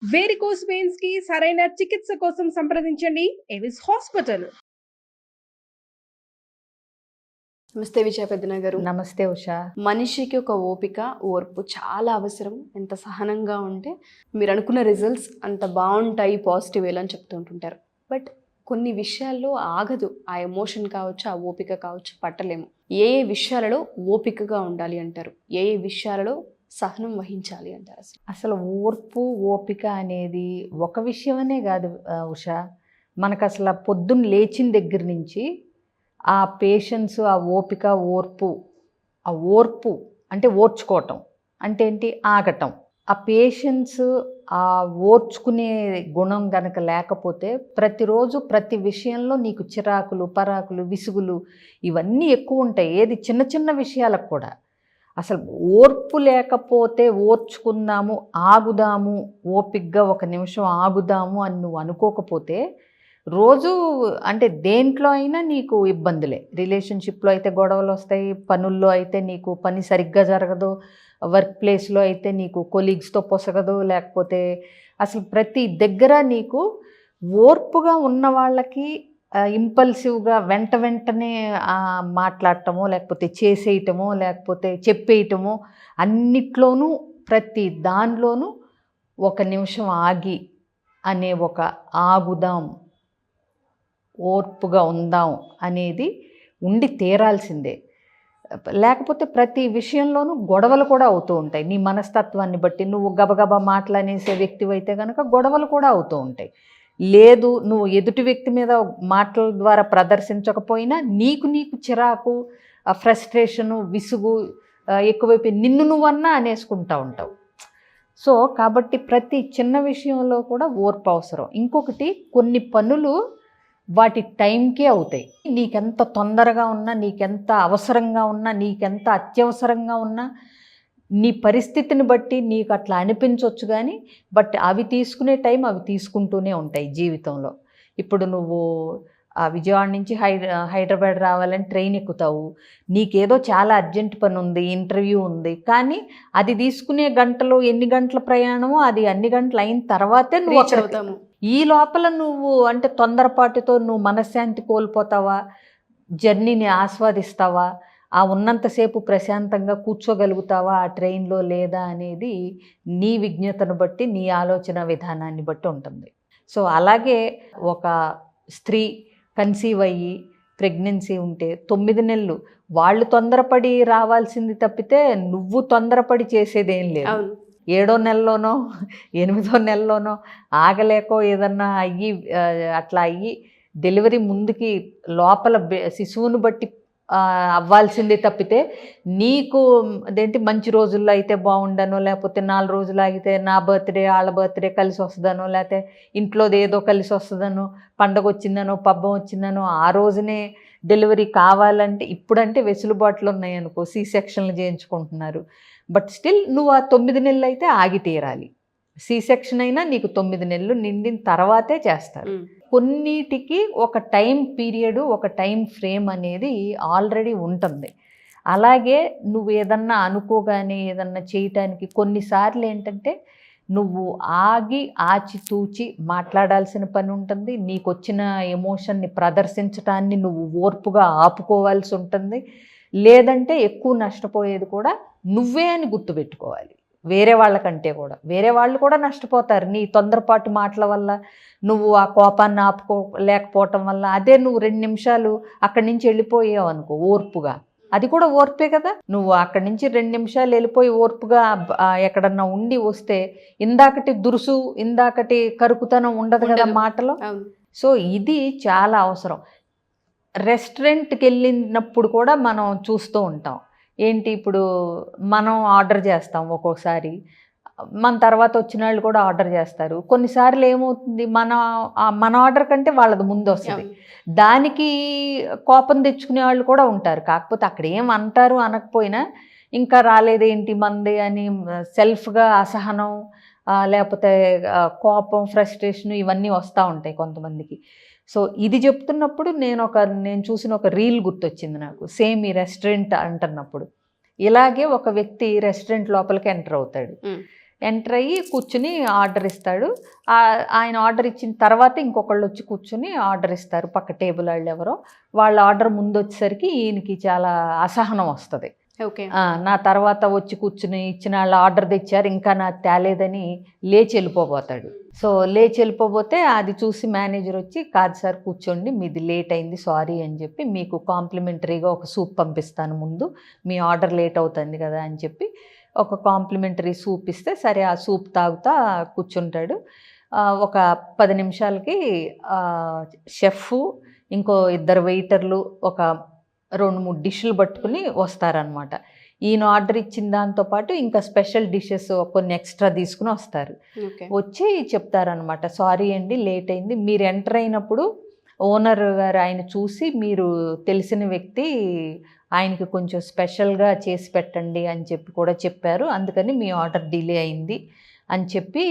Varicose veins కి సరైన చికిత్స కోసం సంప్రదించండి ఎవిస్ హాస్పిటల్. నమస్తే విజయ పెద్దన గారు. నమస్తే ఉషా. మనిషికి ఒక ఓపిక, ఓర్పు చాలా అవసరం. ఎంత సహనంగా ఉంటే మీరు అనుకున్న రిజల్ట్స్ అంత బాగుంటాయి, పాజిటివ్ వేలో అని చెప్తూ ఉంటుంటారు. బట్ కొన్ని విషయాల్లో ఆగదు. ఆ ఎమోషన్ కావచ్చు, ఆ ఓపిక కావచ్చు, పట్టలేము. ఏ ఏ విషయాలలో ఓపికగా ఉండాలి అంటారు? ఏ ఏ విషయాలలో సహనం వహించాలి అంటారు? అసలు ఓర్పు ఓపిక అనేది ఒక విషయమనే కాదు ఉషా. మనకు అసలు పొద్దున్న లేచిన దగ్గర నుంచి ఆ పేషెన్స్, ఆ ఓపిక, ఓర్పు అంటే ఓర్చుకోవటం అంటే ఏంటి, ఆగటం. ఆ పేషెన్స్, ఆ ఓర్చుకునే గుణం గనక లేకపోతే ప్రతిరోజు ప్రతి విషయంలో నీకు చిరాకులు, పరాకులు, విసుగులు ఇవన్నీ ఎక్కువ ఉంటాయి. ఏది చిన్న చిన్న విషయాలకు కూడా. అసలు ఓర్పు లేకపోతే ఓర్చుకుందాము, ఆగుదాము, ఓపికగా ఒక నిమిషం ఆగుదాము అని నువ్వు అనుకోకపోతే రోజు అంటే దేంట్లో అయినా నీకు ఇబ్బందులే. రిలేషన్షిప్లో అయితే గొడవలు వస్తాయి, పనుల్లో అయితే నీకు పని సరిగ్గా జరగదు, వర్క్ ప్లేస్లో అయితే నీకు కొలీగ్స్తో పొసగదు, లేకపోతే అసలు ప్రతి దగ్గర నీకు ఓర్పుగా ఉన్న వాళ్ళకి ఇంపల్సివ్గా వెంటనే మాట్లాడటమో, లేకపోతే చేసేయటమో, లేకపోతే చెప్పేయటమో, అన్నిట్లోనూ ప్రతి దానిలోనూ ఒక నిమిషం ఆగి అనే ఒక ఆగుదాం, ఓర్పుగా ఉందాం అనేది ఉండి తీరాల్సిందే. లేకపోతే ప్రతి విషయంలోనూ గొడవలు కూడా అవుతూ ఉంటాయి. నీ మనస్తత్వాన్ని బట్టి నువ్వు గబగబా మాటలనేసే వ్యక్తివైతే కనుక గొడవలు కూడా అవుతూ ఉంటాయి. లేదు, నువ్వు ఎదుటి వ్యక్తి మీద మాటల ద్వారా ప్రదర్శించకపోయినా నీకు చిరాకు, ఫ్రస్ట్రేషను, విసుగు ఎక్కువైపోయి నిన్ను నువ్వన్నా అనేసుకుంటూ ఉంటావు. సో కాబట్టి ప్రతి చిన్న విషయంలో కూడా ఓర్పు అవసరం. ఇంకొకటి, కొన్ని పనులు వాటి టైంకే అవుతాయి. నీకెంత తొందరగా ఉన్నా, నీకెంత అవసరంగా ఉన్నా, నీకెంత అత్యవసరంగా ఉన్నా, నీ పరిస్థితిని బట్టి నీకు అట్లా అనిపించవచ్చు. కానీ బట్ అవి తీసుకునే టైం అవి తీసుకుంటూనే ఉంటాయి జీవితంలో. ఇప్పుడు నువ్వు విజయవాడ నుంచి హైదరాబాద్ రావాలని ట్రైన్ ఎక్కుతావు. నీకేదో చాలా అర్జెంట్ పని ఉంది, ఇంటర్వ్యూ ఉంది, కానీ అది తీసుకునే గంటలు ఎన్ని గంటల ప్రయాణమో అది అన్ని గంటలు అయిన తర్వాతే నువ్వు అవుతాము. ఈ లోపల నువ్వు అంటే తొందరపాటుతో నువ్వు మనశ్శాంతి కోల్పోతావా, జర్నీని ఆస్వాదిస్తావా, ఆ ఉన్నంతసేపు ప్రశాంతంగా కూర్చోగలుగుతావా ఆ ట్రైన్లో లేదా అనేది నీ విజ్ఞతను బట్టి, నీ ఆలోచన విధానాన్ని బట్టి ఉంటుంది. సో అలాగే ఒక స్త్రీ కన్సీవ్ అయ్యి ప్రెగ్నెన్సీ ఉంటే 9 నెలలు వాళ్ళు తొందరపడి రావాల్సింది తప్పితే నువ్వు తొందరపడి చేసేదేం లేదు. 7వ నెలలోనో 8వ నెలలోనో ఆగలేకో ఏదన్నా అయ్యి అట్లా అయ్యి డెలివరీ ముందుకి లోపల శిశువును బట్టి అవ్వాల్సిందే తప్పితే నీకు అదేంటి మంచి రోజుల్లో అయితే బాగుండనో, లేకపోతే 4 రోజులు ఆగితే నా బర్త్డే వాళ్ళ బర్త్డే కలిసి వస్తుందనో, లేకపోతే ఇంట్లోది ఏదో కలిసి వస్తుందనో, పండగ వచ్చిందనో, పబ్బం వచ్చిందనో ఆ రోజునే డెలివరీ కావాలంటే ఇప్పుడంటే వెసులుబాట్లు ఉన్నాయి అనుకో, సి సెక్షన్లు చేయించుకుంటున్నారు. బట్ స్టిల్ నువ్వు ఆ 9 నెలలు అయితే ఆగి తీరాలి. సి సెక్షన్ అయినా నీకు 9 నెలలు నిండిన తర్వాతే చేస్తారు. కొన్నిటికి ఒక టైం పీరియడ్, ఒక టైం ఫ్రేమ్ అనేది ఆల్రెడీ ఉంటుంది. అలాగే నువ్వు ఏదన్నా అనుకోగానే ఏదన్నా చేయటానికి కొన్నిసార్లు ఏంటంటే నువ్వు ఆగి ఆచితూచి మాట్లాడాల్సిన పని ఉంటుంది. నీకు వచ్చిన ఎమోషన్ని ప్రదర్శించటాన్ని నువ్వు ఓర్పుగా ఆపుకోవాల్సి ఉంటుంది. లేదంటే ఎక్కువ నష్టపోయేది కూడా నువ్వే అని గుర్తుపెట్టుకోవాలి. వేరే వాళ్ళకంటే కూడా వేరే వాళ్ళు కూడా నష్టపోతారు నీ తొందరపాటు మాటల వల్ల. నువ్వు ఆ కోపాన్ని ఆపుకోలేకపోవటం వల్ల అదే నువ్వు 2 నిమిషాలు అక్కడి నుంచి వెళ్ళిపోయావు అనుకో ఓర్పుగా, అది కూడా ఓర్పే కదా. నువ్వు అక్కడి నుంచి 2 నిమిషాలు వెళ్ళిపోయి ఓర్పుగా ఎక్కడన్నా ఉండి వస్తే ఇందాకటి దురుసు, ఇందాకటి కరుకుతనం ఉండదు కదా మాటలో. సో ఇది చాలా అవసరం. రెస్టారెంట్కి వెళ్ళినప్పుడు కూడా మనం చూస్తూ ఉంటాం. ఏంటి, ఇప్పుడు మనం ఆర్డర్ చేస్తాం, ఒక్కోసారి మన తర్వాత వచ్చిన వాళ్ళు కూడా ఆర్డర్ చేస్తారు. కొన్నిసార్లు ఏమవుతుంది, మన ఆర్డర్ కంటే వాళ్ళది ముందు వస్తుంది. దానికి కోపం తెచ్చుకునే వాళ్ళు కూడా ఉంటారు. కాకపోతే అక్కడ ఏమంటారు అనకపోయినా ఇంకా రాలేదేంటి మంది అని సెల్ఫ్గా అసహనం, లేకపోతే కోపం, ఫ్రస్ట్రేషన్ ఇవన్నీ వస్తూ ఉంటాయి కొంతమందికి. సో ఇది చెప్తున్నప్పుడు నేను చూసిన ఒక రీల్ గుర్తొచ్చింది నాకు. సేమ్ ఈ రెస్టారెంట్ అంటున్నప్పుడు ఇలాగే ఒక వ్యక్తి రెస్టారెంట్ లోపలికి ఎంటర్ అవుతాడు. ఎంటర్ అయ్యి కూర్చుని ఆర్డర్ ఇస్తాడు. ఆయన ఆర్డర్ ఇచ్చిన తర్వాత ఇంకొకళ్ళు వచ్చి కూర్చుని ఆర్డర్ ఇస్తారు. పక్క టేబుల్ వాళ్ళు ఎవరో, వాళ్ళ ఆర్డర్ ముందు వచ్చేసరికి ఈయనకి చాలా అసహనం వస్తుంది. ఓకే. నా తర్వాత వచ్చి కూర్చుని ఇచ్చిన వాళ్ళు ఆర్డర్ తెచ్చారు, ఇంకా నాకు తేలేదని లేచి వెళ్ళిపోతాడు. సో లేచి వెళ్ళిపోతే అది చూసి మేనేజర్ వచ్చి, కాదు సార్ కూర్చోండి, మీది లేట్ అయింది, సారీ అని చెప్పి మీకు కాంప్లిమెంటరీగా ఒక సూప్ పంపిస్తాను ముందు, మీ ఆర్డర్ లేట్ అవుతుంది కదా అని చెప్పి ఒక కాంప్లిమెంటరీ సూప్ ఇస్తే, సరే ఆ సూప్ తాగుతా కూర్చుంటాడు. ఒక 10 నిమిషాలకి షెఫ్ ఇంకో 2 వెయిటర్లు ఒక 2-3 డిష్లు పట్టుకుని వస్తారనమాట. ఈయన ఆర్డర్ ఇచ్చిన దాంతోపాటు ఇంకా స్పెషల్ డిషెస్ కొన్ని ఎక్స్ట్రా తీసుకుని వస్తారు. వచ్చి చెప్తారనమాట, సారీ అండి లేట్ అయింది, మీరు ఎంటర్ అయినప్పుడు ఓనర్ గారు ఆయన చూసి మీరు తెలిసిన వ్యక్తి, ఆయనకి కొంచెం స్పెషల్గా చేసి పెట్టండి అని చెప్పి కూడా చెప్పారు, అందుకని మీ ఆర్డర్ డిలే అయింది అని చెప్పి,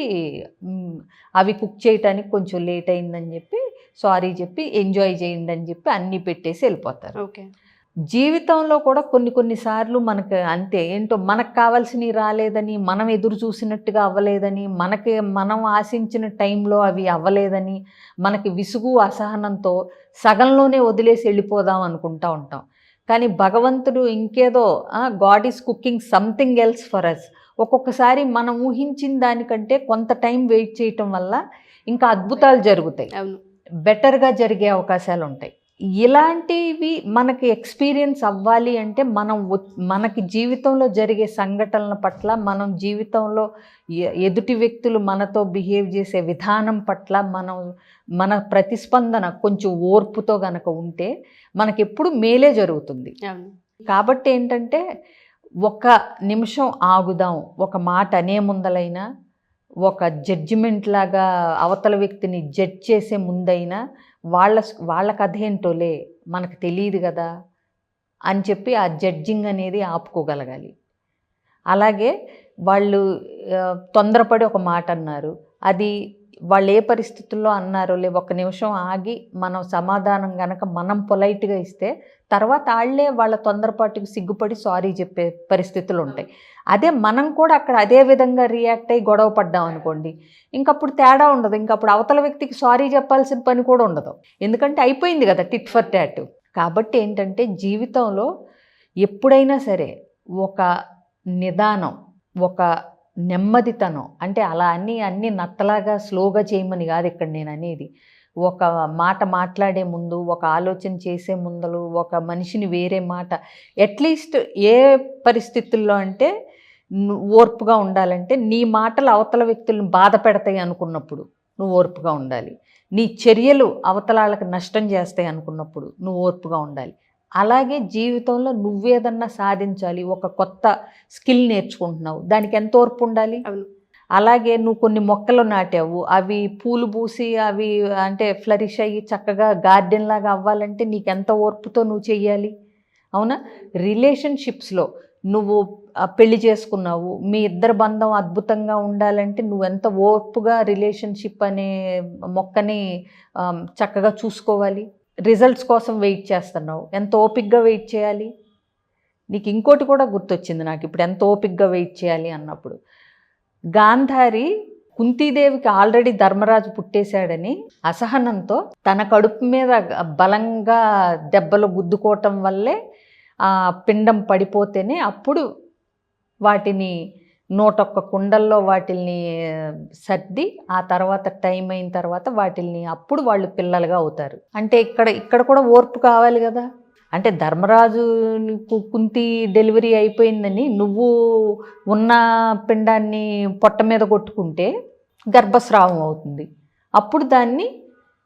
అవి కుక్ చేయటానికి కొంచెం లేట్ అయిందని చెప్పి సారీ చెప్పి ఎంజాయ్ చేయండి అని చెప్పి అన్నీ పెట్టేసి వెళ్ళిపోతారు. ఓకే. జీవితంలో కూడా కొన్నిసార్లు మనకు అంతే, ఏంటో మనకు కావాల్సినవి రాలేదని, మనం ఎదురు చూసినట్టుగా అవ్వలేదని, మనం ఆశించిన టైంలో అవి అవ్వలేదని మనకి విసుగు అసహనంతో సగంలోనే వదిలేసి వెళ్ళిపోదాం అనుకుంటూ ఉంటాం. కానీ భగవంతుడు ఇంకేదో, god is cooking something else for us. ఒక్కొక్కసారి మనం ఊహించిన దానికంటే కొంత టైం వెయిట్ చేయటం వల్ల ఇంకా అద్భుతాలు జరుగుతాయి, బెటర్గా జరిగే అవకాశాలు ఉంటాయి. ఇలాంటివి మనకి ఎక్స్పీరియన్స్ అవ్వాలి అంటే మనకి జీవితంలో జరిగే సంఘటనల పట్ల, మనం జీవితంలో ఎదుటి వ్యక్తులు మనతో బిహేవ్ చేసే విధానం పట్ల మన ప్రతిస్పందన కొంచెం ఓర్పుతో గనక ఉంటే మనకెప్పుడు మేలే జరుగుతుంది. కాబట్టి ఏంటంటే ఒక నిమిషం ఆగుదాం, ఒక మాట అనే ముందలైనా, ఒక జడ్జిమెంట్ లాగా అవతల వ్యక్తిని జడ్జ్ చేసే ముందైనా వాళ్ళ కథ ఏంటోలే మనకు తెలియదు కదా అని చెప్పి ఆ జడ్జింగ్ అనేది ఆపుకోగలగాలి. అలాగే వాళ్ళు తొందరపడి ఒక మాట అన్నారు, అది వాళ్ళు ఏ పరిస్థితుల్లో అన్నారో ఒక నిమిషం ఆగి మనం సమాధానం కనుక మనం పొలైట్గా ఇస్తే తర్వాత వాళ్ళే వాళ్ళ తొందరపాటుకి సిగ్గుపడి సారీ చెప్పే పరిస్థితులు ఉంటాయి. అదే మనం కూడా అక్కడ అదే విధంగా రియాక్ట్ అయ్యి గొడవ పడ్డాం అనుకోండి, ఇంకప్పుడు తేడా ఉండదు, ఇంకప్పుడు అవతల వ్యక్తికి సారీ చెప్పాల్సిన పని కూడా ఉండదు, ఎందుకంటే అయిపోయింది కదా టిట్ ఫర్ టాట్. కాబట్టి ఏంటంటే జీవితంలో ఎప్పుడైనా సరే ఒక నిదానం, ఒక నెమ్మదితనం, అంటే అలా అన్నీ నత్తలాగా స్లోగా చేయమని కాదు ఇక్కడ నేను అనేది. ఒక మాట మాట్లాడే ముందు, ఒక ఆలోచన చేసే ముందలు, ఒక మనిషిని వేరే మాట అట్లీస్ట్ ఏ పరిస్థితుల్లో అంటే ఓర్పుగా ఉండాలంటే, నీ మాటలు అవతల వ్యక్తులను బాధ పెడతాయి అనుకున్నప్పుడు నువ్వు ఓర్పుగా ఉండాలి, నీ చర్యలు అవతల వాళ్ళకి నష్టం చేస్తాయి అనుకున్నప్పుడు నువ్వు ఓర్పుగా ఉండాలి. అలాగే జీవితంలో నువ్వేదన్నా సాధించాలి, ఒక కొత్త స్కిల్ నేర్చుకుంటున్నావు, దానికి ఎంత ఓర్పు ఉండాలి. అలాగే నువ్వు కొన్ని మొక్కలు నాటావు, అవి పూలు పూసి అవి అంటే ఫ్లరిష్ అయ్యి చక్కగా గార్డెన్ లాగా అవ్వాలంటే నీకెంత ఓర్పుతో నువ్వు చెయ్యాలి, అవునా? రిలేషన్షిప్స్లో నువ్వు పెళ్లి చేసుకున్నావు, మీ ఇద్దరు బంధం అద్భుతంగా ఉండాలంటే నువ్వు ఎంత ఓర్పుగా రిలేషన్షిప్ అనే మొక్కని చక్కగా చూసుకోవాలి. రిజల్ట్స్ కోసం వెయిట్ చేస్తున్నావు, ఎంత ఓపిక్గా వెయిట్ చేయాలి. నీకు ఇంకోటి కూడా గుర్తొచ్చింది నాకు ఇప్పుడు, ఎంత ఓపిక్గా వెయిట్ చేయాలి అన్నప్పుడు, గాంధారి కుంతీదేవికి ఆల్రెడీ ధర్మరాజు పుట్టేశాడని అసహనంతో తన కడుపు మీద బలంగా దెబ్బలు గుద్దుకోవటం వల్లే ఆ పిండం పడిపోతేనే అప్పుడు వాటిని 101 కుండల్లో వాటిల్ని సర్ది ఆ తర్వాత టైం అయిన తర్వాత వాటిల్ని అప్పుడు వాళ్ళు పిల్లలుగా అవుతారు. అంటే ఇక్కడ కూడా ఓర్పు కావాలి కదా. అంటే ధర్మరాజు కుంతి డెలివరీ అయిపోయిందని నువ్వు ఉన్న పిండాన్ని పొట్ట మీద కొట్టుకుంటే గర్భస్రావం అవుతుంది. అప్పుడు దాన్ని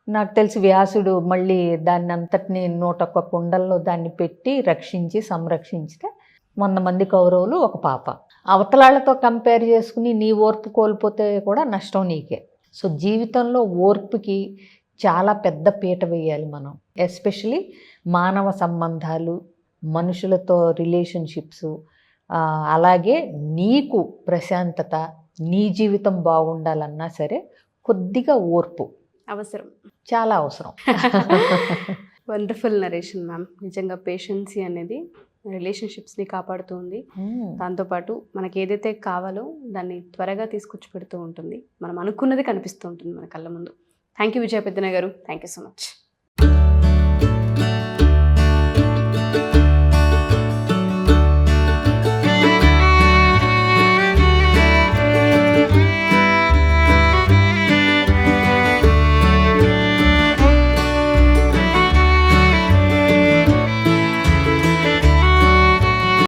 నాకు తెలిసి వ్యాసుడు మళ్ళీ దాన్ని అంతటిని 101 కుండల్లో దాన్ని పెట్టి రక్షించి సంరక్షించితే 100 మంది కౌరవులు ఒక పాప. అవతలాళ్లతో కంపేర్ చేసుకుని నీ ఓర్పు కోల్పోతే కూడా నష్టం నీకే. సో జీవితంలో ఓర్పుకి చాలా పెద్ద పీట వేయాలి మనం, ఎస్పెషలీ మానవ సంబంధాలు, మనుషులతో రిలేషన్షిప్స్, అలాగే నీకు ప్రశాంతత, నీ జీవితం బాగుండాలన్నా సరే కొద్దిగా ఓర్పు అవసరం, చాలా అవసరం. Wonderful narration ma'am. నిజంగా పేషెన్సీ అనేది రిలేషన్షిప్స్ని కాపాడుతూ ఉంది. దాంతోపాటు మనకి ఏదైతే కావాలో దాన్ని త్వరగా తీసుకొచ్చి పెడుతూ ఉంటుంది. మనం అనుకున్నది కనిపిస్తూ ఉంటుంది మన కళ్ళ ముందు. థ్యాంక్ యూ విజయ పెద్దన గారు, థ్యాంక్ యూ సో మచ్.